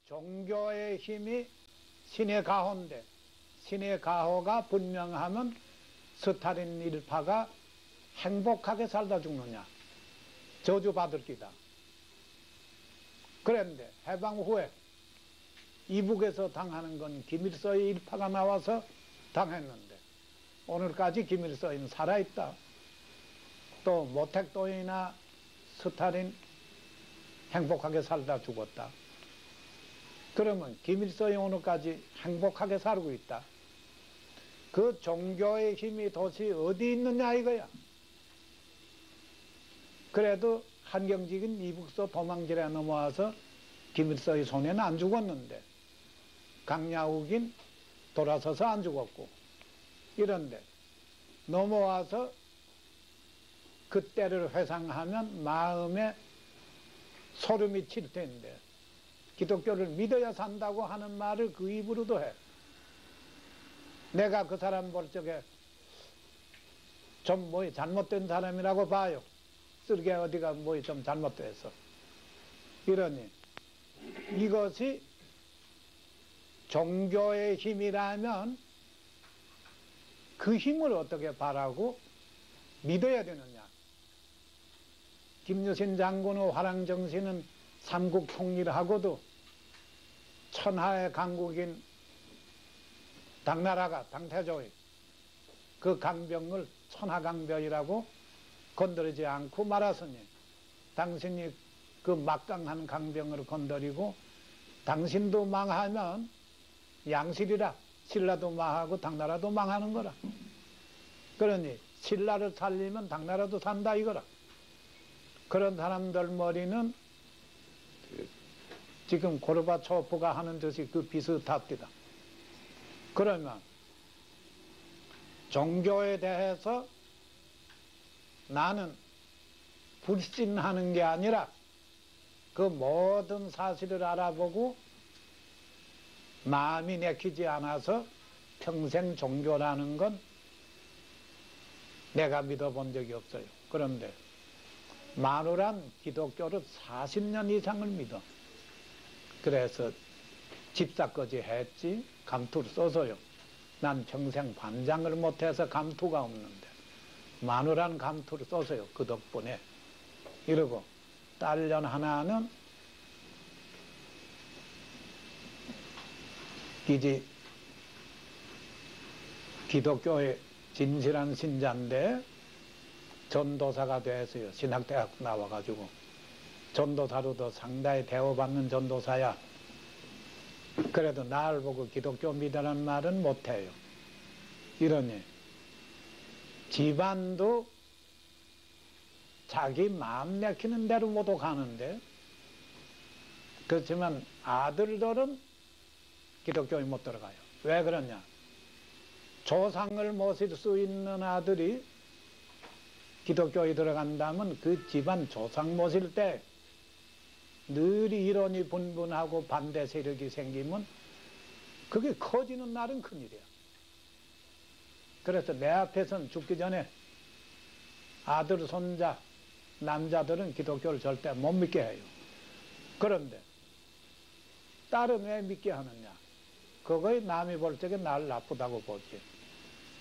종교의 힘이 신의 가호인데 신의 가호가 분명하면 스탈린 일파가 행복하게 살다 죽느냐? 저주받을 기다. 그런데 해방 후에 이북에서 당하는 건 김일서의 일파가 나와서 당했는데 오늘까지 김일서는 살아있다. 또 모택동이나 스탈린 행복하게 살다 죽었다. 그러면 김일성이 오늘까지 행복하게 살고 있다. 그 종교의 힘이 도대체 어디 있느냐 이거야. 그래도 한경직은 이북서 도망질에 넘어와서 김일성의 손에는 안 죽었는데 강야욱인 돌아서서 안 죽었고 이런데 넘어와서 그때를 회상하면 마음에 소름이 칠 텐데 기독교를 믿어야 산다고 하는 말을 그 입으로도 해. 내가 그 사람 볼 적에 좀 뭐 잘못된 사람이라고 봐요. 쓰게 어디가 뭐 좀 잘못됐어. 이러니 이것이 종교의 힘이라면 그 힘을 어떻게 바라고 믿어야 되느냐. 김유신 장군의 화랑정신은 삼국 통일을 하고도 천하의 강국인 당나라가 당태조의 그 강병을 천하강변이라고 건드리지 않고 말았으니 당신이 그 막강한 강병을 건드리고 당신도 망하면 양실이라 신라도 망하고 당나라도 망하는 거라. 그러니 신라를 살리면 당나라도 산다 이거라. 그런 사람들 머리는 지금 고르바초프가 하는 듯이 그 비슷합니다. 그러면 종교에 대해서 나는 불신하는 게 아니라 그 모든 사실을 알아보고 마음이 내키지 않아서 평생 종교라는 건 내가 믿어본 적이 없어요. 그런데 마누란 기독교를 40년 이상을 믿어. 그래서 집사까지 했지 감투를 써서요. 난 평생 반장을 못해서 감투가 없는데 마누란 감투를 써서요. 그 덕분에. 이러고 딸년 하나는 이제 기독교의 진실한 신자인데 전도사가 돼서요. 신학대학 나와가지고 전도사로도 상당히 대우받는 전도사야. 그래도 나를 보고 기독교 믿으라는 말은 못해요. 이러니 집안도 자기 마음 내키는 대로 모두 가는데 그렇지만 아들들은 기독교에 못 들어가요. 왜 그러냐? 조상을 모실 수 있는 아들이 기독교에 들어간다면 그 집안 조상 모실 때 늘 이론이 분분하고 반대 세력이 생기면 그게 커지는 날은 큰일이야. 그래서 내 앞에서는 죽기 전에 아들, 손자, 남자들은 기독교를 절대 못 믿게 해요. 그런데 딸은 왜 믿게 하느냐? 그거에 남이 볼 적에 날 나쁘다고 보지.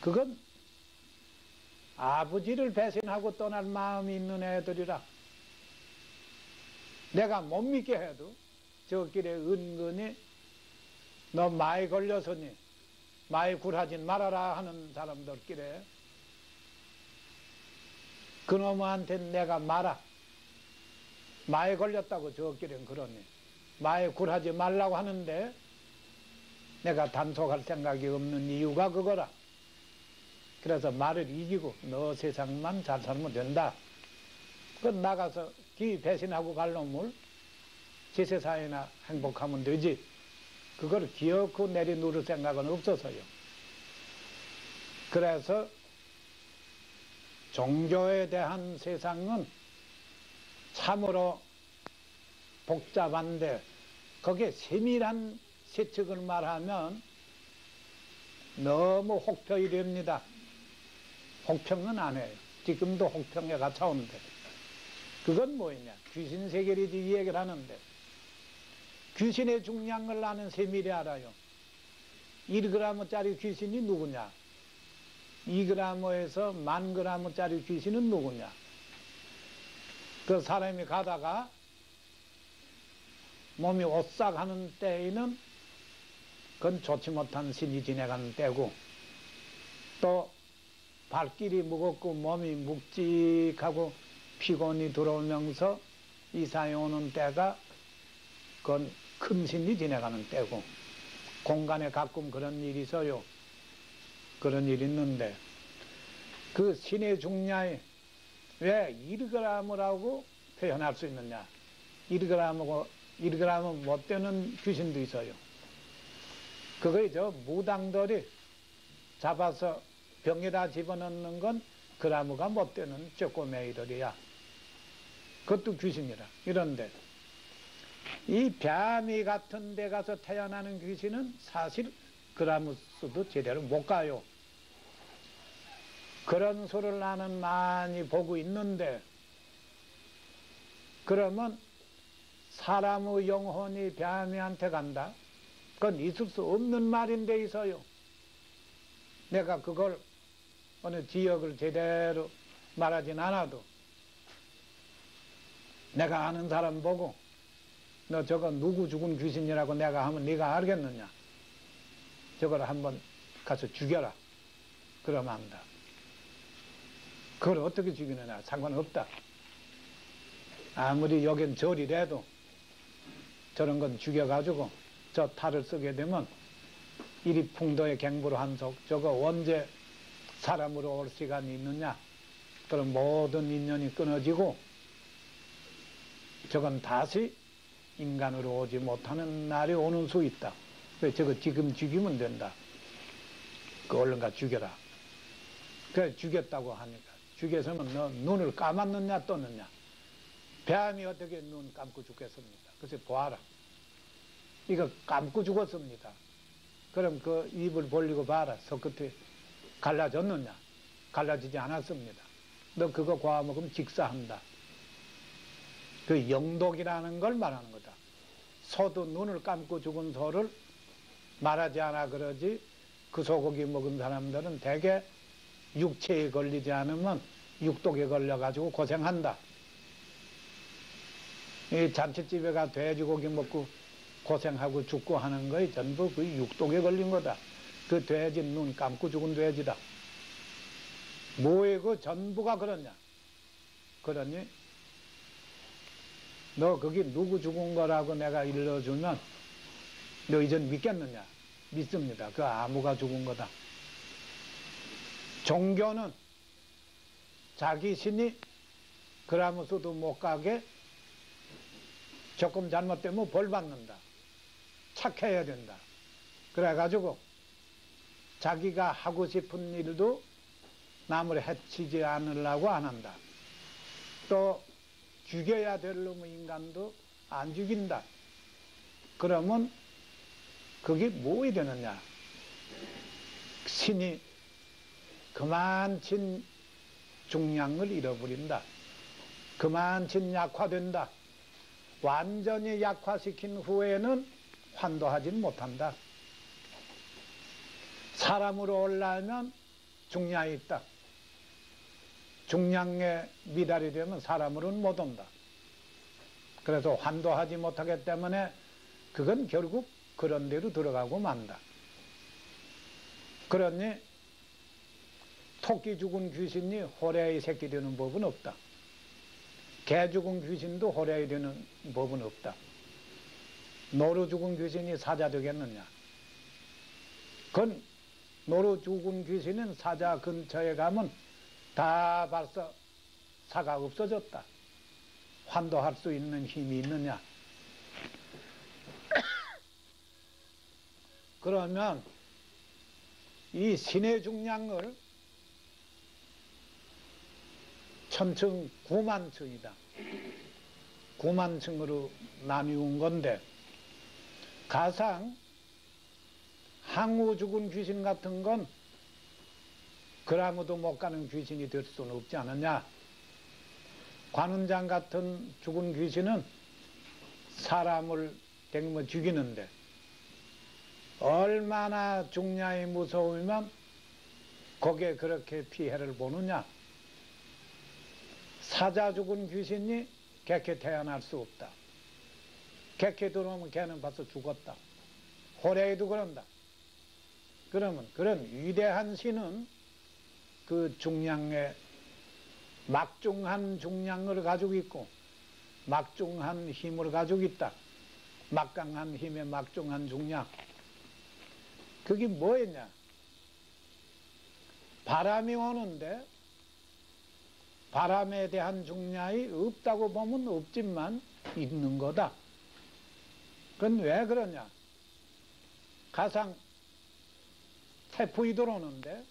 그건 아버지를 배신하고 떠날 마음이 있는 애들이라 내가 못 믿게 해도 저 길에 은근히 너 마에 걸려서니 마에 굴하지 말아라 하는 사람들끼리 그놈한테 내가 말아 마에 걸렸다고 저 길엔 그러니 마에 굴하지 말라고 하는데 내가 단속할 생각이 없는 이유가 그거라. 그래서 말을 이기고 너 세상만 잘 살면 된다. 그 나가서 기 배신하고 갈 놈을 지세사회나 행복하면 되지. 그걸 기어코 내리누를 생각은 없어서요. 그래서 종교에 대한 세상은 참으로 복잡한데 거기에 세밀한 세측을 말하면 너무 혹평이 됩니다. 혹평은 안 해요. 지금도 혹평에 갇혀오는데. 그건 뭐냐? 귀신 세계이지 이 얘기를 하는데, 귀신의 중량을 아는 세밀히 알아요. 1g짜리 귀신이 누구냐? 2g에서 10,000g짜리 귀신은 누구냐? 그 사람이 가다가 몸이 오싹하는 때에는 그건 좋지 못한 신이 지나가는 때고, 또 발길이 무겁고 몸이 묵직하고 피곤이 들어오면서 이상이 오는 때가 그건 큰 신이 지나가는 때고, 공간에 가끔 그런 일이 있어요. 그런 일이 있는데, 그 신의 중량이 왜 1g이라고 표현할 수 있느냐? 1g은 못 되는 귀신도 있어요. 그거 무당들이 잡아서 병에다 집어넣는 건 그라무가 못 되는 쪼꼬매이들이야. 그것도 귀신이라. 이런데 이 뱀이 같은 데 가서 태어나는 귀신은 사실 그라무 수도 제대로 못 가요. 그런 소리를 나는 많이 보고 있는데, 그러면 사람의 영혼이 뱀이한테 간다? 그건 있을 수 없는 말인데 있어요. 내가 그걸 어느 지역을 제대로 말하진 않아도 내가 아는 사람 보고 너 저거 누구 죽은 귀신이라고 내가 하면 네가 알겠느냐? 저걸 한번 가서 죽여라. 그러면 안다. 그걸 어떻게 죽이느냐? 상관없다. 아무리 여긴 절이라도 저런 건 죽여가지고 저 탈을 쓰게 되면 이리 풍도의 갱부로 한속, 저거 언제 사람으로 올 시간이 있느냐? 그런 모든 인연이 끊어지고 저건 다시 인간으로 오지 못하는 날이 오는 수 있다. 그래서 저거 지금 죽이면 된다. 그 얼른 가 죽여라. 그래 죽였다고 하니까, 죽여서는 너 눈을 감았느냐 떴느냐? 뱀이 어떻게 눈 감고 죽겠습니까? 그래서 보아라. 이거 감고 죽었습니다. 그럼 그 입을 벌리고 봐라. 손끝에 갈라졌느냐? 갈라지지 않았습니다. 너 그거 과먹으면 직사한다. 그 영독이라는 걸 말하는 거다. 소도 눈을 감고 죽은 소를 말하지 않아 그러지, 그 소고기 먹은 사람들은 대개 육체에 걸리지 않으면 육독에 걸려가지고 고생한다. 이 잔치집에 가 돼지고기 먹고 고생하고 죽고 하는 거에 전부 그 육독에 걸린 거다. 그 돼지 눈 감고 죽은 돼지다. 뭐에 그 전부가 그러냐? 그러니 너 거기 누구 죽은 거라고 내가 일러주면 너 이젠 믿겠느냐? 믿습니다. 그 아무가 죽은 거다. 종교는 자기 신이 그라무스도 못 가게 조금 잘못되면 벌 받는다. 착해야 된다. 그래가지고 자기가 하고 싶은 일도 남을 해치지 않으려고 안 한다. 또 죽여야 될 놈의 인간도 안 죽인다. 그러면 그게 뭐이 되느냐? 신이 그만친 중량을 잃어버린다. 그만친 약화된다. 완전히 약화시킨 후에는 환도하지는 못한다. 사람으로 올라오면 중량이 있다. 중량에 미달이 되면 사람으로는 못 온다. 그래서 환도하지 못하기 때문에 그건 결국 그런 데로 들어가고 만다. 그러니 토끼 죽은 귀신이 호래의 새끼 되는 법은 없다. 개 죽은 귀신도 호래이 되는 법은 없다. 노루 죽은 귀신이 사자 되겠느냐? 그건 노루 죽은 귀신은 사자 근처에 가면 다 벌써 사가 없어졌다. 환도할 수 있는 힘이 있느냐? 그러면 이 신의 중량을 천층 9만층이다. 9만층으로 나뉘은 건데, 가상 항우 죽은 귀신 같은 건 그라무도 못 가는 귀신이 될 수는 없지 않느냐. 관운장 같은 죽은 귀신은 사람을 댕겨 죽이는데 얼마나 중량이 무서우면 거기에 그렇게 피해를 보느냐. 사자 죽은 귀신이 객해 태어날 수 없다. 객해 들어오면 걔는 벌써 죽었다. 호래에도 그런다. 그러면 그런 위대한 신은 그 중량의 막중한 중량을 가지고 있고 막중한 힘을 가지고 있다. 막강한 힘의 막중한 중량. 그게 뭐였냐? 바람이 오는데 바람에 대한 중량이 없다고 보면 없지만 있는 거다. 그건 왜 그러냐? 가상 태풍이 들어오는데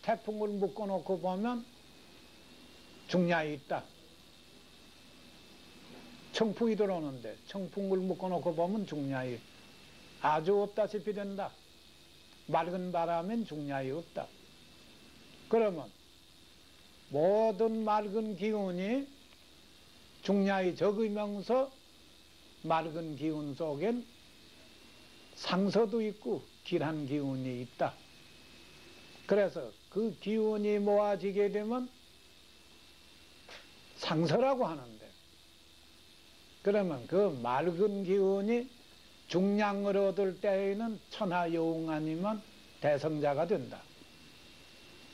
태풍을 묶어놓고 보면 중량이 있다. 청풍이 들어오는데 청풍을 묶어놓고 보면 중량이 아주 없다시피 된다. 맑은 바람엔 중량이 없다. 그러면 모든 맑은 기운이 중량이 적으면서 맑은 기운 속엔 상서도 있고 길한 기운이 있다. 그래서 그 기운이 모아지게 되면 상서라고 하는데, 그러면 그 맑은 기운이 중량을 얻을 때에는 천하여웅 아니면 대성자가 된다.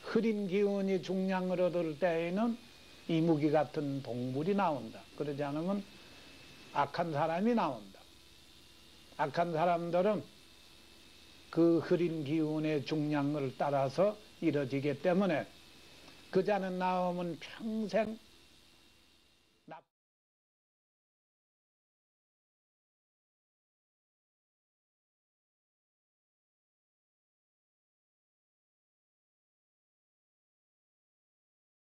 흐린 기운이 중량을 얻을 때에는 이무기 같은 동물이 나온다. 그러지 않으면 악한 사람이 나온다. 악한 사람들은 그 흐린 기운의 중량을 따라서 이뤄지기 때문에 그 자는 나오면 평생